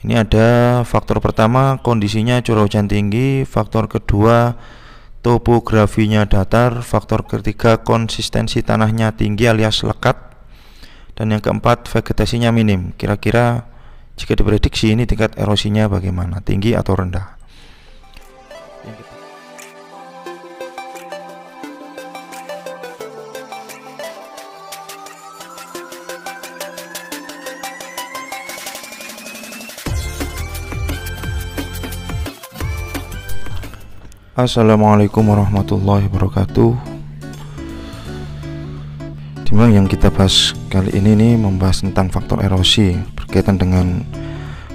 Ini ada faktor pertama, kondisinya curah hujan tinggi. Faktor kedua, topografinya datar. Faktor ketiga, konsistensi tanahnya tinggi alias lekat. Dan yang keempat, vegetasinya minim. Kira-kira jika diprediksi ini tingkat erosinya bagaimana? Tinggi atau rendah? Assalamualaikum warahmatullahi wabarakatuh. Dimana yang kita bahas kali ini nih membahas tentang faktor erosi berkaitan dengan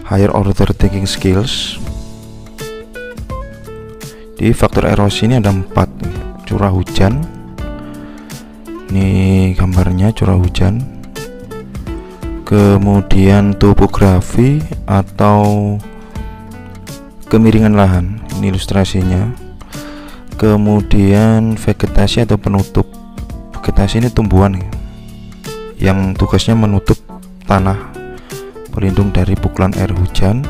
higher order thinking skills. Di faktor erosi ini ada 4. Curah hujan. Ini gambarnya curah hujan. Kemudian topografi atau kemiringan lahan. Ini ilustrasinya. Kemudian vegetasi atau penutup. Vegetasi ini tumbuhan yang tugasnya menutup tanah, berlindung dari pukulan air hujan.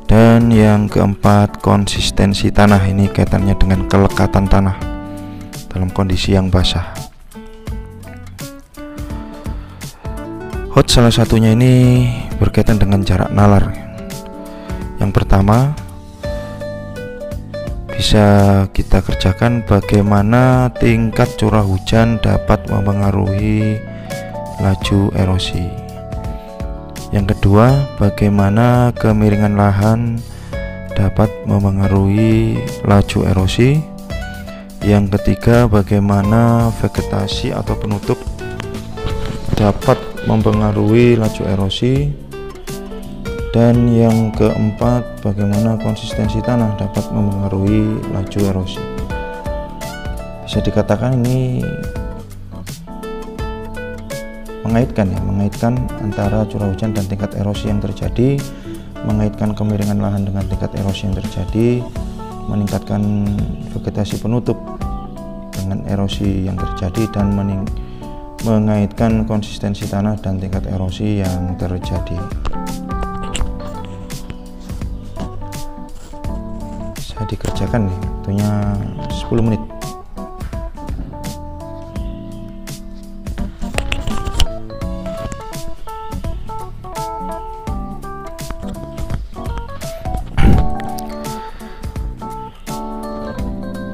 Dan yang keempat, konsistensi tanah. Ini kaitannya dengan kelekatan tanah dalam kondisi yang basah. Hot salah satunya ini berkaitan dengan jarak nalar. Yang pertama, bisa kita kerjakan bagaimana tingkat curah hujan dapat mempengaruhi laju erosi. Yang kedua, bagaimana kemiringan lahan dapat mempengaruhi laju erosi. Yang ketiga, bagaimana vegetasi atau penutup dapat mempengaruhi laju erosi. Dan yang keempat, bagaimana konsistensi tanah dapat mempengaruhi laju erosi. Bisa dikatakan ini mengaitkan antara curah hujan dan tingkat erosi yang terjadi, mengaitkan kemiringan lahan dengan tingkat erosi yang terjadi, meningkatkan vegetasi penutup dengan erosi yang terjadi, dan mengaitkan konsistensi tanah dan tingkat erosi yang terjadi. Dikerjakan nih, waktunya 10 menit.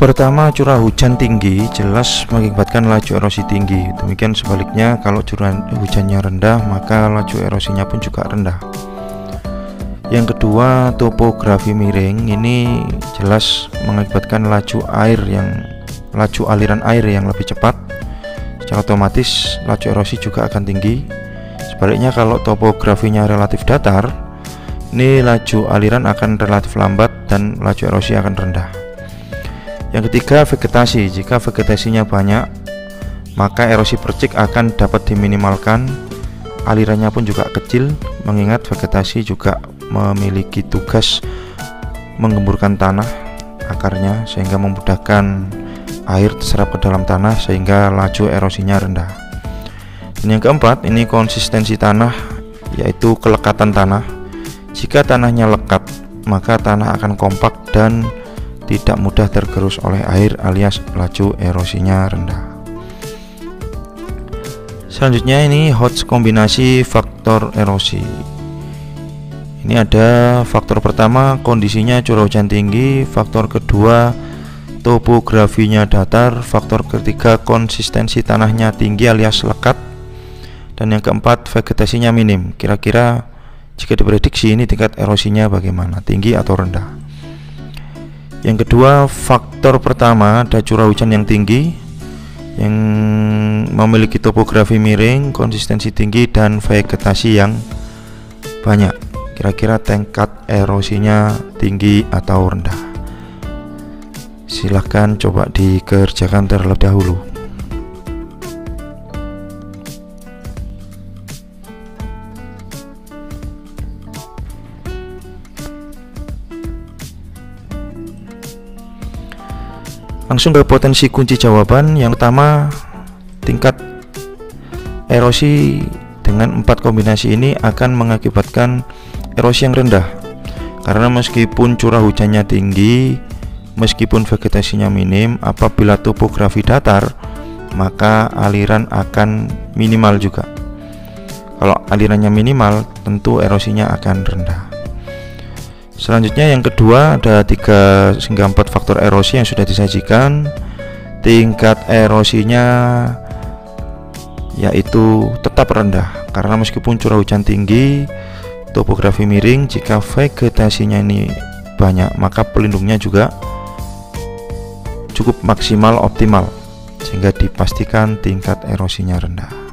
Pertama, curah hujan tinggi jelas mengakibatkan laju erosi tinggi. Demikian sebaliknya, kalau curah hujannya rendah maka laju erosinya pun juga rendah. Yang kedua, topografi miring. Ini jelas mengakibatkan laju aliran air yang lebih cepat. Secara otomatis laju erosi juga akan tinggi. Sebaliknya, kalau topografinya relatif datar, ini laju aliran akan relatif lambat dan laju erosi akan rendah. Yang ketiga, vegetasi. Jika vegetasinya banyak, maka erosi percik akan dapat diminimalkan. Alirannya pun juga kecil, mengingat vegetasi juga memiliki tugas menggemburkan tanah akarnya sehingga memudahkan air terserap ke dalam tanah sehingga laju erosinya rendah. Dan yang keempat, ini konsistensi tanah, yaitu kelekatan tanah. Jika tanahnya lekat, maka tanah akan kompak dan tidak mudah tergerus oleh air alias laju erosinya rendah. Selanjutnya ini HOTS kombinasi faktor erosi. Ini ada faktor pertama, kondisinya curah hujan tinggi. Faktor kedua, topografinya datar. Faktor ketiga, konsistensi tanahnya tinggi alias lekat. Dan yang keempat, vegetasinya minim. Kira-kira jika diprediksi ini tingkat erosinya bagaimana? Tinggi atau rendah? Yang kedua, faktor pertama, ada curah hujan yang tinggi yang memiliki topografi miring, konsistensi tinggi, dan vegetasi yang banyak. Kira-kira tingkat erosinya tinggi atau rendah? Silahkan coba dikerjakan terlebih dahulu. Langsung ke potensi kunci jawaban. Yang pertama, tingkat erosi dengan 4 kombinasi ini akan mengakibatkan erosi yang rendah. Karena meskipun curah hujannya tinggi, meskipun vegetasinya minim, apabila topografi datar, maka aliran akan minimal juga. Kalau alirannya minimal, tentu erosinya akan rendah. Selanjutnya yang kedua, ada 3 hingga 4 faktor erosi yang sudah disajikan. Tingkat erosinya yaitu tetap rendah, karena meskipun curah hujan tinggi, topografi miring, jika vegetasinya ini banyak, maka pelindungnya juga cukup maksimal optimal, sehingga dipastikan tingkat erosinya rendah.